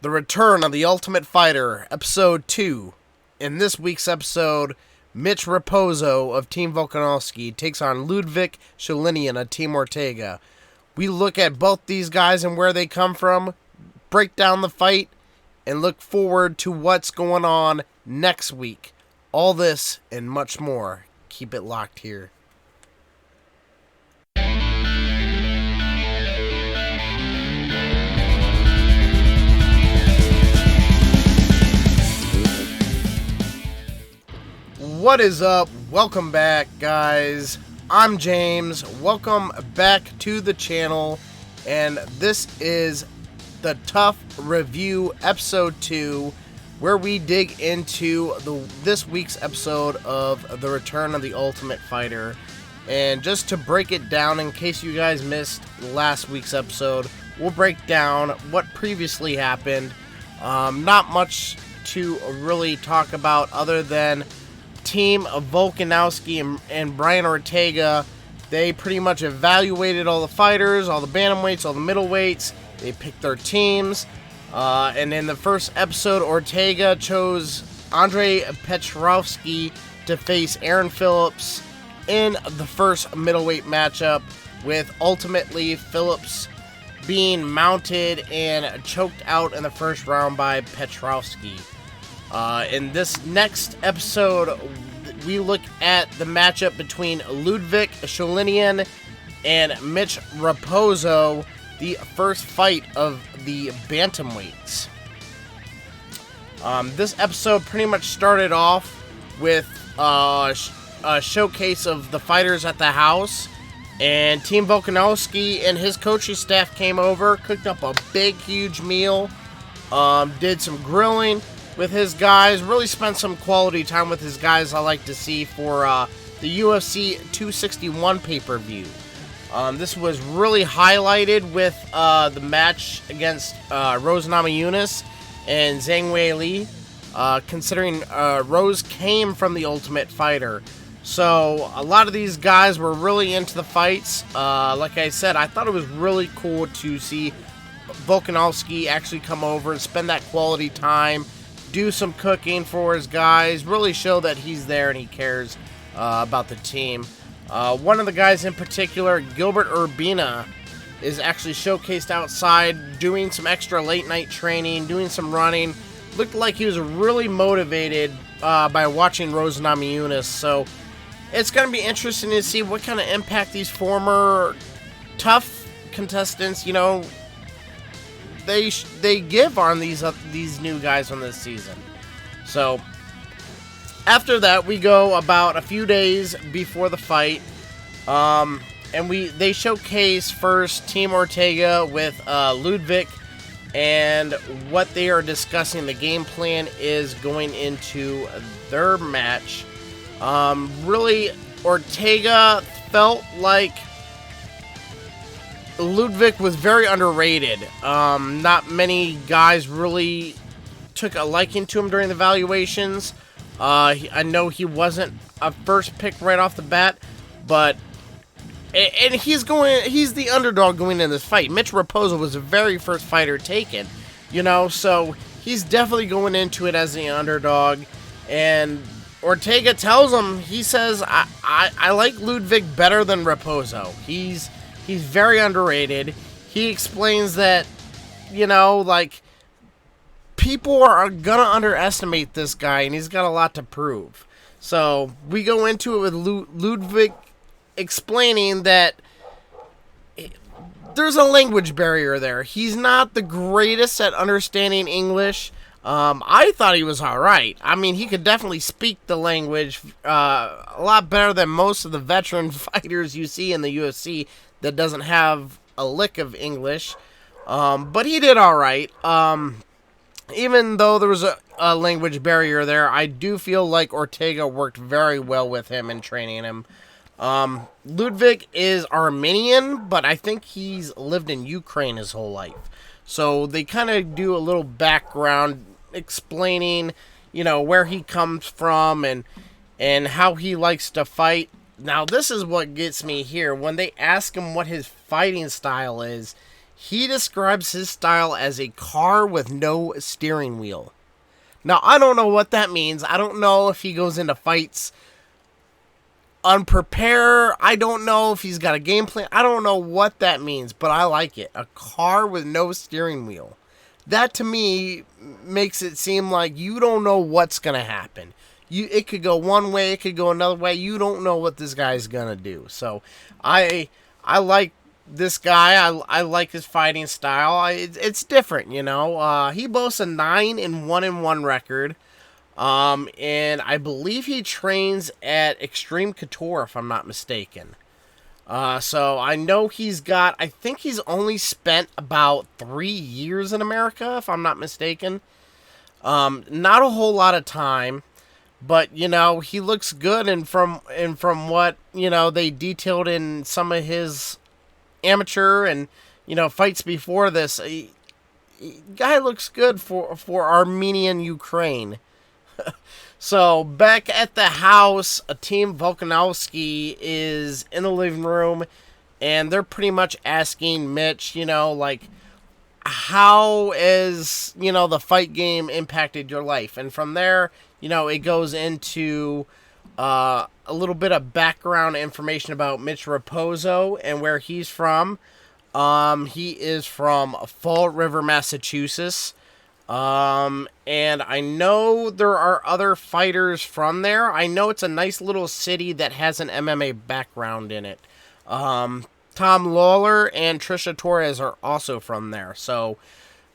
The Return of the Ultimate Fighter, Episode 2. In this week's episode, Mitch Raposo of Team Volkanovski takes on Ludwig Sholinian of Team Ortega. We look at both these guys and where they come from, break down the fight, and look forward to what's going on next week. All this and much more. Keep it locked here. What is up? Welcome back, guys. I'm James. Welcome back to the channel. And this is the TUF Review Episode 2, where we dig into this week's episode of The Return of the Ultimate Fighter. And just to break it down, in case you guys missed last week's episode, we'll break down what previously happened. Not much to really talk about other than Team Volkanovski and Brian Ortega. They pretty much evaluated all the fighters, all the bantamweights, all the middleweights. They picked their teams. And in the first episode, Ortega chose Andre Petrovsky to face Aaron Phillips in the first middleweight matchup, with ultimately Phillips being mounted and choked out in the first round by Petrovsky. In this next episode, we look at the matchup between Ludwig Sholinian and Mitch Raposo, the first fight of the bantamweights. This episode pretty much started off with a showcase of the fighters at the house, and Team Volkanovski and his coaching staff came over, cooked up a big, huge meal, did some grilling with his guys, really spent some quality time with his guys, I like to see, for the UFC 261 pay-per-view. This was really highlighted with the match against Rose Namajunas and Zhang Weili, considering Rose came from the Ultimate Fighter. So a lot of these guys were really into the fights. Like I said, I thought it was really cool to see Volkanovski actually come over and spend that quality time, do some cooking for his guys, really show that he's there and he cares about the team. One of the guys in particular, Gilbert Urbina, is actually showcased outside doing some extra late night training, doing some running. Looked like he was really motivated by watching Rose Namajunas. So it's going to be interesting to see what kind of impact these former TUF contestants, they give on these new guys on this season. So after that, we go about a few days before the fight, and they showcase first Team Ortega with Ludwig, and what they are discussing. The game plan is going into their match. Really, Ortega felt like Ludwig was very underrated. Not many guys really took a liking to him during the evaluations. I know he wasn't a first pick right off the bat, but he's the underdog going in this fight. Mitch Raposo was the very first fighter taken, so he's definitely going into it as the underdog. And Ortega tells him, he says, I like Ludwig better than Raposo. He's very underrated. He explains that, people are gonna underestimate this guy, and he's got a lot to prove. So we go into it with Ludwig explaining that there's a language barrier there. He's not the greatest at understanding English. I thought he was alright. I mean, he could definitely speak the language a lot better than most of the veteran fighters you see in the UFC that doesn't have a lick of English. But he did alright. Even though there was a language barrier there, I do feel like Ortega worked very well with him in training him. Ludwig is Armenian, but I think he's lived in Ukraine his whole life. So they kind of do a little background explaining, where he comes from and how he likes to fight. Now, this is what gets me here. When they ask him what his fighting style is, He describes his style as a car with no steering wheel. Now, I don't know what that means. I don't know if he goes into fights unprepared. I don't know if he's got a game plan. I don't know what that means, but I like it. A car with no steering wheel. That to me makes it seem like you don't know what's going to happen. It could go one way, it could go another way. You don't know what this guy's going to do. So I like this guy. I like his fighting style. It's different, you know. He boasts a 9-1-1 record. And I believe he trains at Extreme Couture, if I'm not mistaken. So I know I think he's only spent about 3 years in America, if I'm not mistaken. Not a whole lot of time, but, you know, he looks good, and from what, you know, they detailed in some of his amateur and, you know, fights before this, guy looks good for Armenian Ukraine. So, back at the house, Team Volkanovski is in the living room, and they're pretty much asking Mitch, you know, like, how has, you know, the fight game impacted your life? And from there, you know, it goes into a little bit of background information about Mitch Raposo and where he's from. He is from Fall River, Massachusetts. And I know there are other fighters from there. I know it's a nice little city that has an MMA background in it. Tom Lawler and Trisha Torres are also from there. So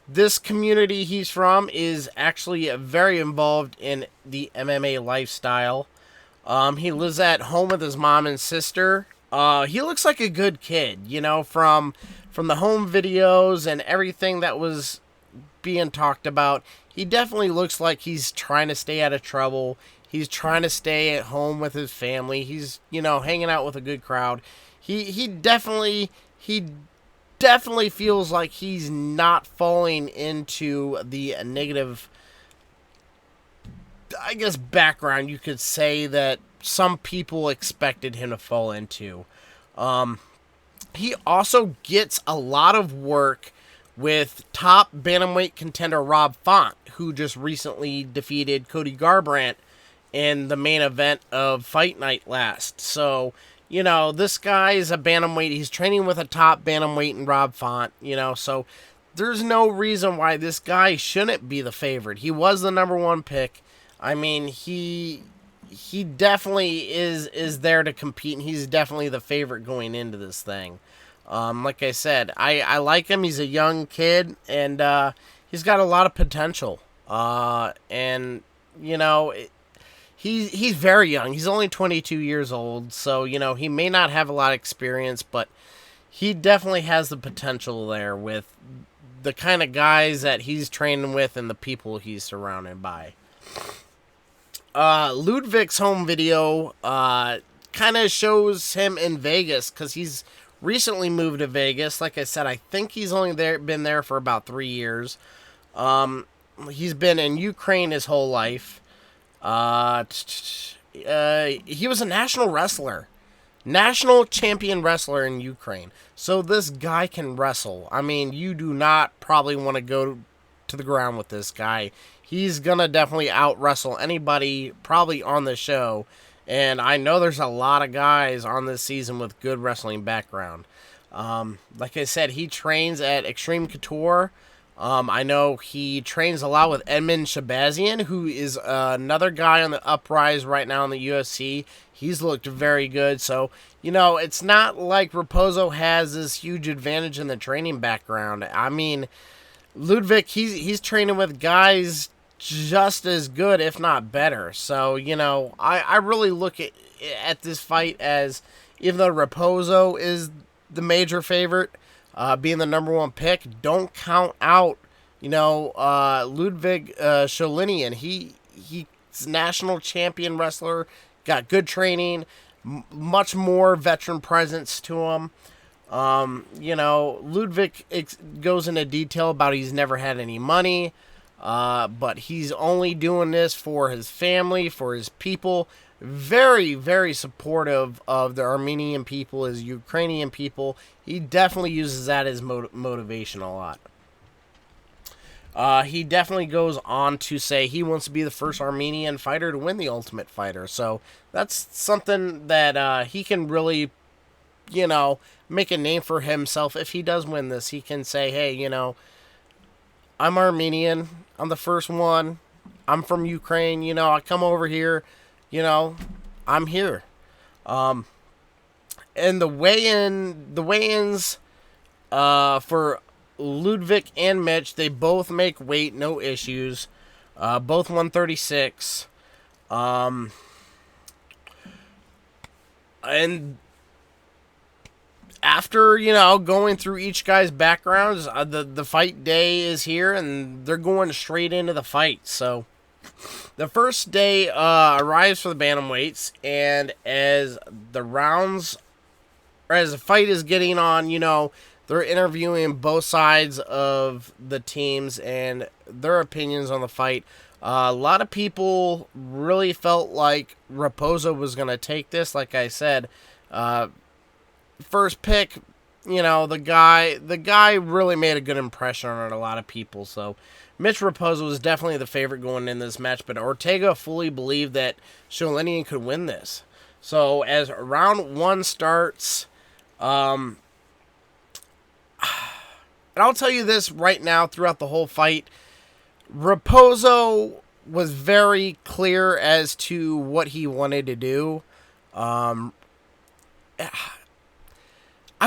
this community he's from is actually very involved in the MMA lifestyle. He lives at home with his mom and sister. He looks like a good kid, you know, from the home videos and everything that was being talked about. He definitely looks like he's trying to stay out of trouble. He's trying to stay at home with his family. He's, you know, hanging out with a good crowd. He definitely feels like he's not falling into the negative, I guess, background you could say that some people expected him to fall into. He also gets a lot of work with top bantamweight contender Rob Font, who just recently defeated Cody Garbrandt in the main event of Fight Night last. So, you know, this guy is a bantamweight. He's training with a top bantamweight in Rob Font, you know, so there's no reason why this guy shouldn't be the favorite. He was the number one pick. I mean, he definitely is there to compete, and he's definitely the favorite going into this thing. Like I said, I like him. He's a young kid, and he's got a lot of potential. And, you know, he's very young. He's only 22 years old, so, you know, he may not have a lot of experience, but he definitely has the potential there with the kind of guys that he's training with and the people he's surrounded by. Ludwig's home video kind of shows him in Vegas, because he's recently moved to Vegas. Like I said, I think he's only been there for about 3 years. He's been in Ukraine his whole life. He was a national wrestler. National champion wrestler in Ukraine. So this guy can wrestle. I mean, you do not probably want to go to the ground with this guy. He's going to definitely out-wrestle anybody probably on the show. And I know there's a lot of guys on this season with good wrestling background. Like I said, he trains at Extreme Couture. I know he trains a lot with Edmund Shabazian, who is another guy on the uprise right now in the UFC. He's looked very good. So, you know, it's not like Raposo has this huge advantage in the training background. I mean, Ludwig, he's training with guys just as good, if not better. So, you know, I really look at this fight as, even though Raposo is the major favorite, being the number one pick, don't count out, you know, Ludwig Sholinian. He's national champion wrestler, got good training, much more veteran presence to him. You know, Ludwig goes into detail about he's never had any money, but he's only doing this for his family, for his people. very, very supportive of the Armenian people, his Ukrainian people. He definitely uses that as motivation a lot. He definitely goes on to say he wants to be the first Armenian fighter to win the Ultimate Fighter. So that's something that he can really, make a name for himself. If he does win this, he can say, hey, I'm Armenian. I'm the first one. I'm from Ukraine. I come over here. I'm here. And the weigh-ins for Ludwig and Mitch, they both make weight, no issues. Both 136. And after, going through each guy's backgrounds, the fight day is here, and they're going straight into the fight. So the first day arrives for the bantamweights, and as the fight is getting on, they're interviewing both sides of the teams and their opinions on the fight. A lot of people really felt like Raposo was going to take this. Like I said, first pick, the guy really made a good impression on a lot of people. So Mitch Raposo was definitely the favorite going in this match, but Ortega fully believed that Sholinian could win this. So as round one starts, and I'll tell you this right now, throughout the whole fight, Raposo was very clear as to what he wanted to do. I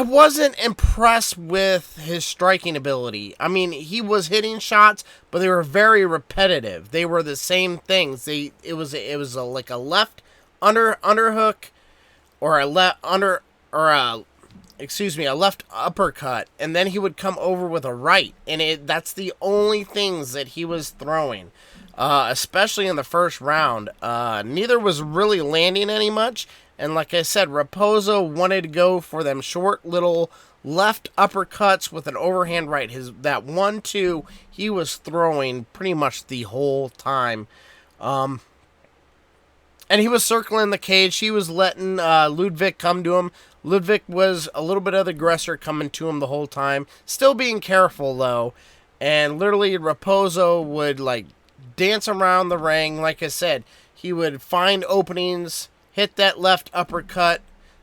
wasn't impressed with his striking ability. I mean, he was hitting shots, but they were very repetitive. They were the same things. It was like a left underhook, or a left uppercut, and then he would come over with a right, and that's the only things that he was throwing, especially in the first round. Neither was really landing any much, and like I said, Raposo wanted to go for them short little left uppercuts with an overhand right. That 1-2 he was throwing pretty much the whole time. And he was circling the cage. He was letting Ludwig come to him. Ludwig was a little bit of the aggressor, coming to him the whole time. Still being careful, though. And literally, Raposo would, dance around the ring. Like I said, he would find openings, hit that left uppercut,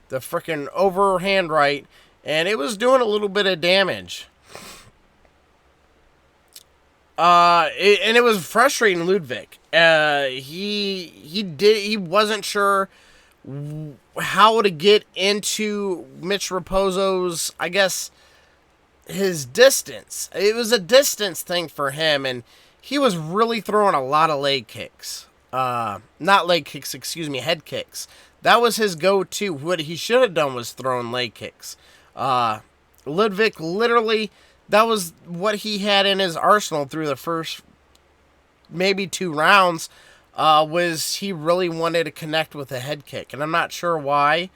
the freaking overhand right, and it was doing a little bit of damage. And it was frustrating Ludwig. He wasn't sure how to get into Mitch Raposo's, I guess, his distance. It was a distance thing for him, and he was really throwing a lot of leg kicks. Not leg kicks, excuse me, head kicks. That was his go-to. What he should have done was thrown leg kicks. Ludwig, literally, that was what he had in his arsenal through the first maybe 2 rounds, was he really wanted to connect with a head kick. And I'm not sure why.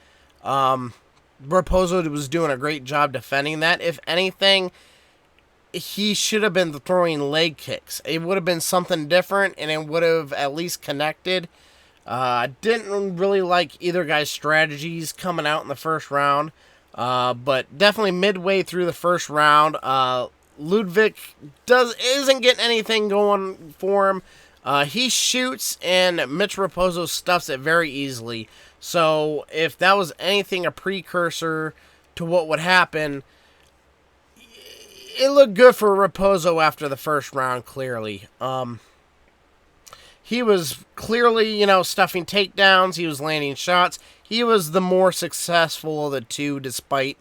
Raposo was doing a great job defending that. If anything, he should have been throwing leg kicks. It would have been something different, and it would have at least connected. I didn't really like either guy's strategies coming out in the first round. But definitely midway through the first round, Ludwig isn't getting anything going for him. He shoots, and Mitch Raposo stuffs it very easily. So if that was anything a precursor to what would happen, it looked good for Raposo after the first round, clearly. He was clearly, stuffing takedowns. He was landing shots. He was the more successful of the two, despite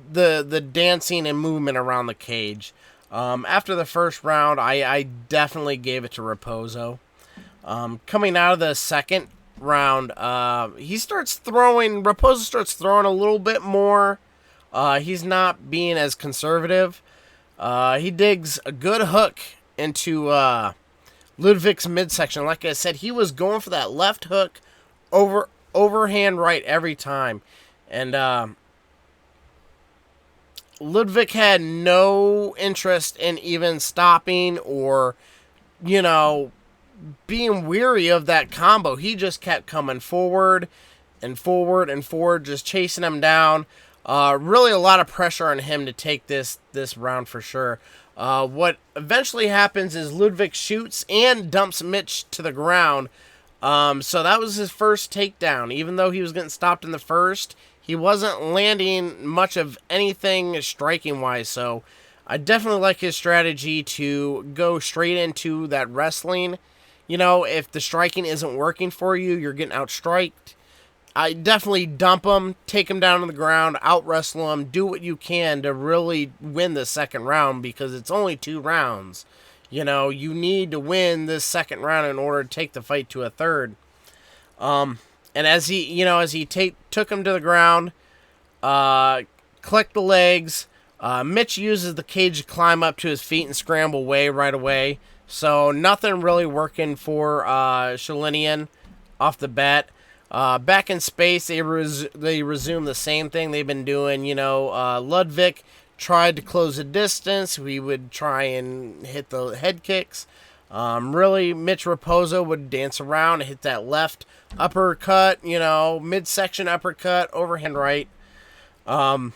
the dancing and movement around the cage. After the first round, I definitely gave it to Raposo. Coming out of the second round, Raposo starts throwing a little bit more. He's not being as conservative. He digs a good hook into Ludwig's midsection. Like I said, he was going for that left hook overhand right every time. And Ludwig had no interest in even stopping or, being weary of that combo. He just kept coming forward and forward and forward, just chasing him down. Really a lot of pressure on him to take this round for sure. What eventually happens is Ludwig shoots and dumps Mitch to the ground. So that was his first takedown. Even though he was getting stopped in the first, he wasn't landing much of anything striking-wise. So I definitely like his strategy to go straight into that wrestling. You know, if the striking isn't working for you, you're getting outstriked. I definitely dump him, take him down to the ground, out-wrestle him, do what you can to really win the second round, because it's only 2 rounds. You know, you need to win this second round in order to take the fight to a third. And as he took him to the ground, clicked the legs, Mitch uses the cage to climb up to his feet and scramble away right away. So nothing really working for Shalinian off the bat. Back in space, they resume the same thing they've been doing. You know, Ludwig tried to close the distance. We would try and hit the head kicks. Really, Mitch Raposo would dance around and hit that left uppercut, you know, midsection uppercut, overhand right. And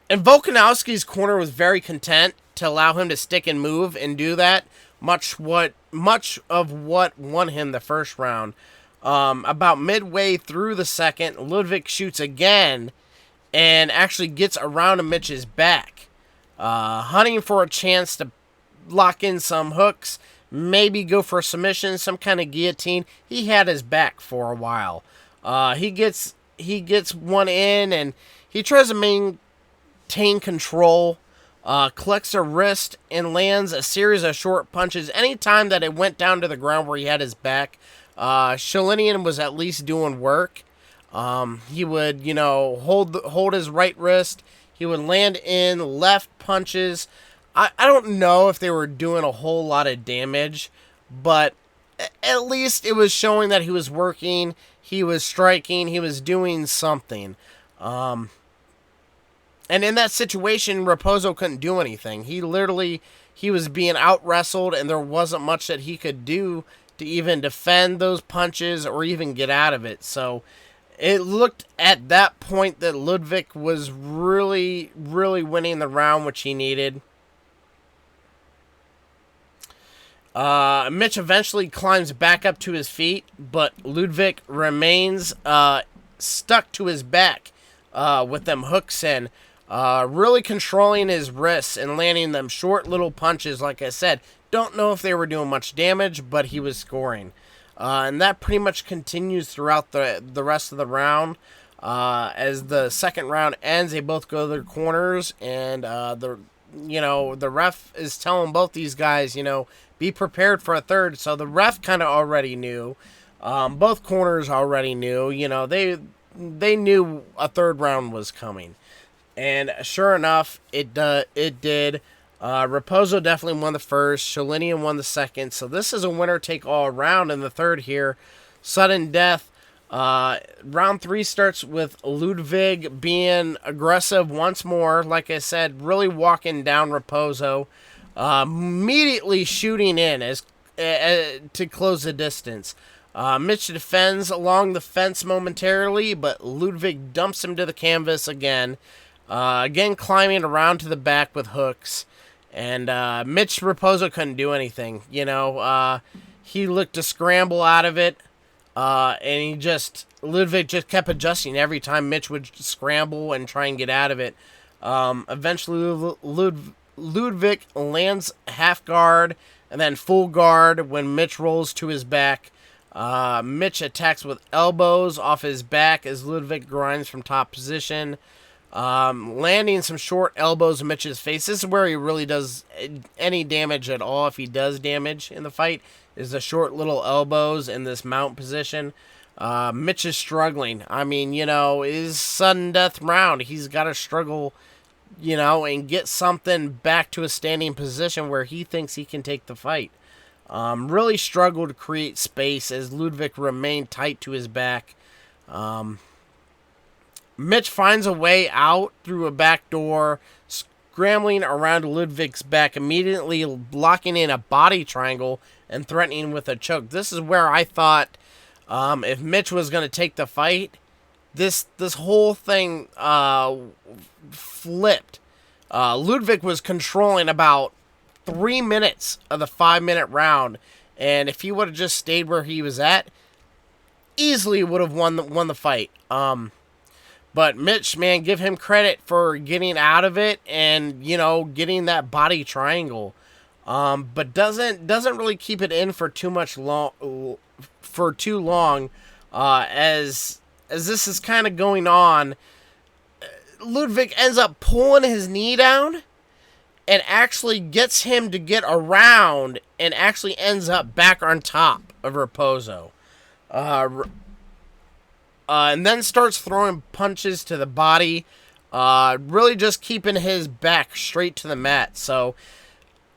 Volkanovski's corner was very content to allow him to stick and move and do that. Much of what won him the first round. About midway through the second, Ludwig shoots again and actually gets around to Mitch's back, hunting for a chance to lock in some hooks, maybe go for a submission, some kind of guillotine. He had his back for a while. He gets one in, and he tries to maintain control. Collects a wrist and lands a series of short punches. Anytime that it went down to the ground where he had his back, Shalinian was at least doing work. He would, you know, hold his right wrist. He would land in left punches. I don't know if they were doing a whole lot of damage, but at least it was showing that he was working, he was striking, he was doing something. And in that situation, Raposo couldn't do anything. He was being out-wrestled, and there wasn't much that he could do to even defend those punches or even get out of it. So it looked at that point that Ludwig was really, really winning the round, which he needed. Mitch eventually climbs back up to his feet, but Ludwig remains stuck to his back with them hooks in. Really controlling his wrists and landing them short little punches, like I said. Don't know if they were doing much damage, but he was scoring. And that pretty much continues throughout the rest of the round. As the second round ends, they both go to their corners, and the ref is telling both these guys, you know, be prepared for a third. So the ref kind of already knew. Both corners already knew. You know, they knew a third round was coming. And sure enough, it did. Raposo definitely won the first. Shalinian won the second. So this is a winner-take-all round in the third here. Sudden death. Round 3 starts with Ludwig being aggressive once more. Like I said, really walking down Raposo. Immediately shooting in to close the distance. Mitch defends along the fence momentarily, but Ludwig dumps him to the canvas again. Again, climbing around to the back with hooks. And Mitch Raposo couldn't do anything. You know, he looked to scramble out of it. And Ludwig just kept adjusting every time Mitch would scramble and try and get out of it. Eventually, Ludwig lands half guard and then full guard when Mitch rolls to his back. Mitch attacks with elbows off his back as Ludwig grinds from top position. Landing some short elbows in Mitch's face. This is where he really does any damage at all. If he does damage in the fight, is the short little elbows in this mount position. Mitch is struggling. I mean, you know, his sudden death round, he's got to struggle, you know, and get something back to a standing position where he thinks he can take the fight. Really struggled to create space as Ludwig remained tight to his back. Mitch finds a way out through a back door, scrambling around Ludwig's back, immediately locking in a body triangle and threatening with a choke. This is where I thought if Mitch was going to take the fight, this whole thing flipped. Ludwig was controlling about 3 minutes of the 5-minute round, and if he would have just stayed where he was at, easily would have won the fight. But Mitch, man, give him credit for getting out of it and, you know, getting that body triangle. But doesn't really keep it in for too long. As this is kind of going on, Ludwig ends up pulling his knee down and actually gets him to get around and actually ends up back on top of Raposo. And then starts throwing punches to the body, really just keeping his back straight to the mat. So,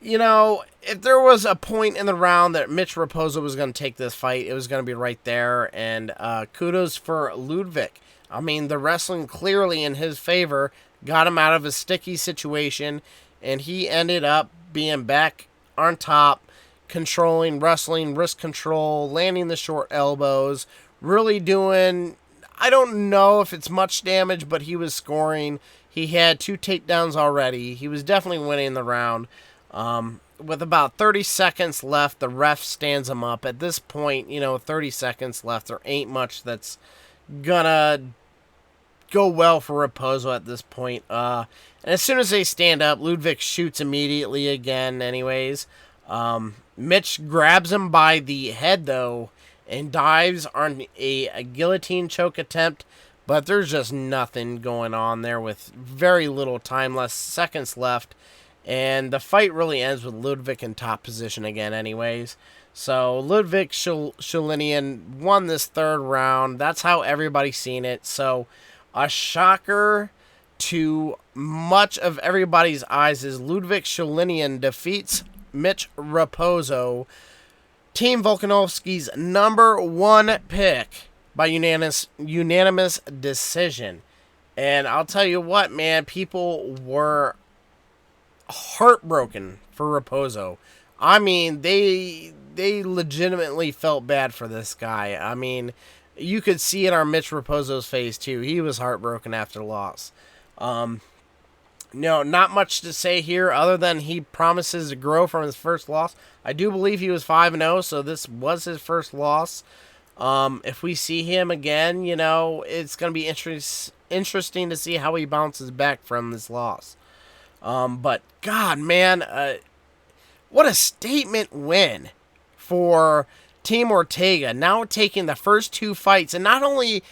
you know, if there was a point in the round that Mitch Raposo was going to take this fight, it was going to be right there. And kudos for Ludwig. I mean, the wrestling clearly in his favor got him out of a sticky situation, and he ended up being back on top, controlling, wrestling, wrist control, landing the short elbows, really doing, I don't know if it's much damage, but he was scoring. He had 2 takedowns already. He was definitely winning the round. With about 30 seconds left, the ref stands him up. At this point, you know, 30 seconds left, there ain't much that's gonna go well for Raposo at this point. And as soon as they stand up, Ludwig shoots immediately again anyways. Mitch grabs him by the head, though, and dives on a guillotine choke attempt, but there's just nothing going on there with very little time left, seconds left, and the fight really ends with Ludwig in top position again anyways. So Ludwig Sholinian won this 3rd round. That's how everybody's seen it. So a shocker to much of everybody's eyes is Ludwig Sholinian defeats Mitch Raposo, Team Volkanovski's #1 pick by unanimous decision. And I'll tell you what, man, people were heartbroken for Raposo. I mean, they legitimately felt bad for this guy. I mean, you could see it on Mitch Raposo's face, too. He was heartbroken after the loss. No, not much to say here other than he promises to grow from his first loss. I do believe he was 5-0, so this was his first loss. If we see him again, you know, it's going to be interesting to see how he bounces back from this loss. But, God, man, what a statement win for Team Ortega. Now taking the first 2 fights, and not only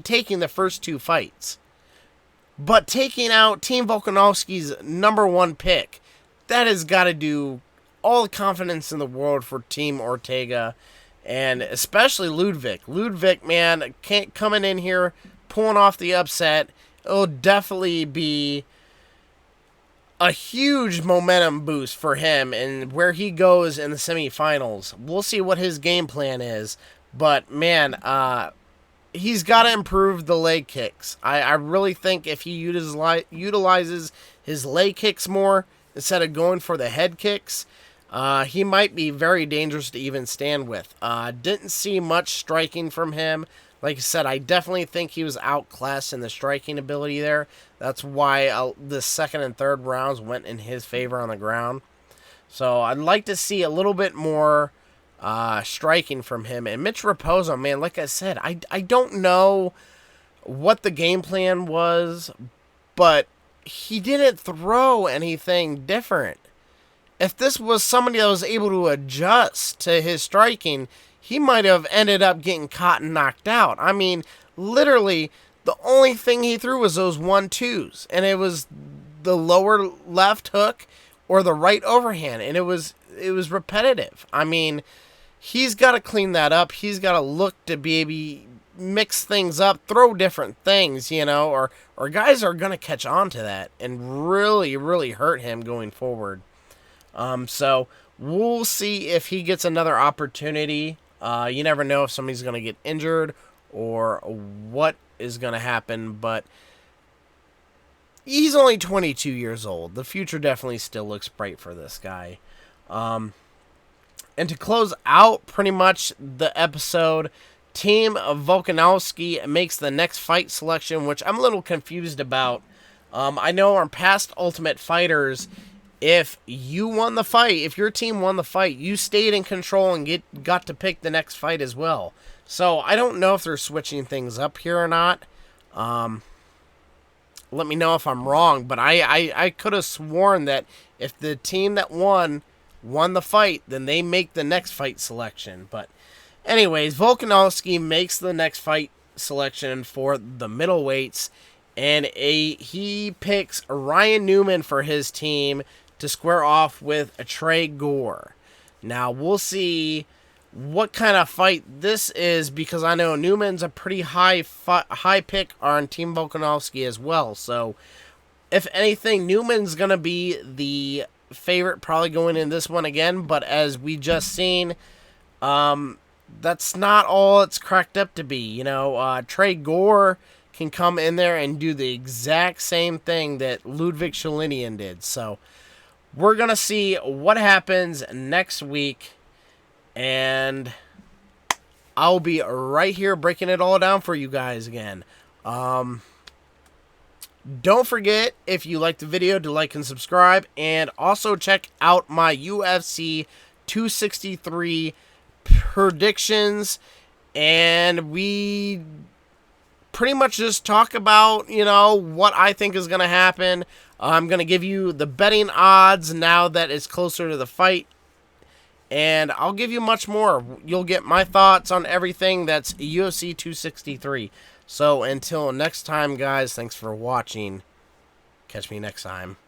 taking the first 2 fights, but taking out Team Volkanovski's #1 pick. That has got to do all the confidence in the world for Team Ortega, and especially Ludwig. Ludwig, man, coming in here, pulling off the upset. It'll definitely be a huge momentum boost for him and where he goes in the semifinals. We'll see what his game plan is, but, man, he's got to improve the leg kicks. I really think if he utilizes his leg kicks more instead of going for the head kicks, he might be very dangerous to even stand with. Didn't see much striking from him. Like I said, I definitely think he was outclassed in the striking ability there. That's why the 2nd and 3rd rounds went in his favor on the ground. So I'd like to see a little bit more striking from him. And Mitch Raposo, man, like I said, I don't know what the game plan was, but he didn't throw anything different. If this was somebody that was able to adjust to his striking, he might have ended up getting caught and knocked out. I mean, literally, the only thing he threw was those 1-2s, and it was the lower left hook or the right overhand, and it was repetitive. I mean, he's got to clean that up. He's got to look to maybe mix things up, throw different things, you know, or guys are going to catch on to that and really, really hurt him going forward. So we'll see if he gets another opportunity. You never know if somebody's going to get injured or what is going to happen, but he's only 22 years old. The future definitely still looks bright for this guy. And to close out pretty much the episode, Team Volkanovski makes the next fight selection, which I'm a little confused about. I know on past Ultimate Fighters, if you won the fight, if your team won the fight, you stayed in control and got to pick the next fight as well. So I don't know if they're switching things up here or not. Let me know if I'm wrong, but I could have sworn that if the team that won the fight, then they make the next fight selection. But anyways, Volkanovski makes the next fight selection for the middleweights, and he picks Ryan Newman for his team to square off with Trey Gore. Now, we'll see what kind of fight this is, because I know Newman's a pretty high pick on Team Volkanovski as well. So, if anything, Newman's going to be the favorite probably going in this one again. But as we just seen, that's not all it's cracked up to be. You know, Trey Gore can come in there and do the exact same thing that Ludwig did. So, we're going to see what happens next week. And I'll be right here breaking it all down for you guys again. Don't forget, if you liked the video, to like and subscribe. And also check out my UFC 263 predictions. And we pretty much just talk about, you know, what I think is going to happen. I'm going to give you the betting odds now that it's closer to the fight. And I'll give you much more. You'll get my thoughts on everything that's UFC 263. So until next time, guys, thanks for watching. Catch me next time.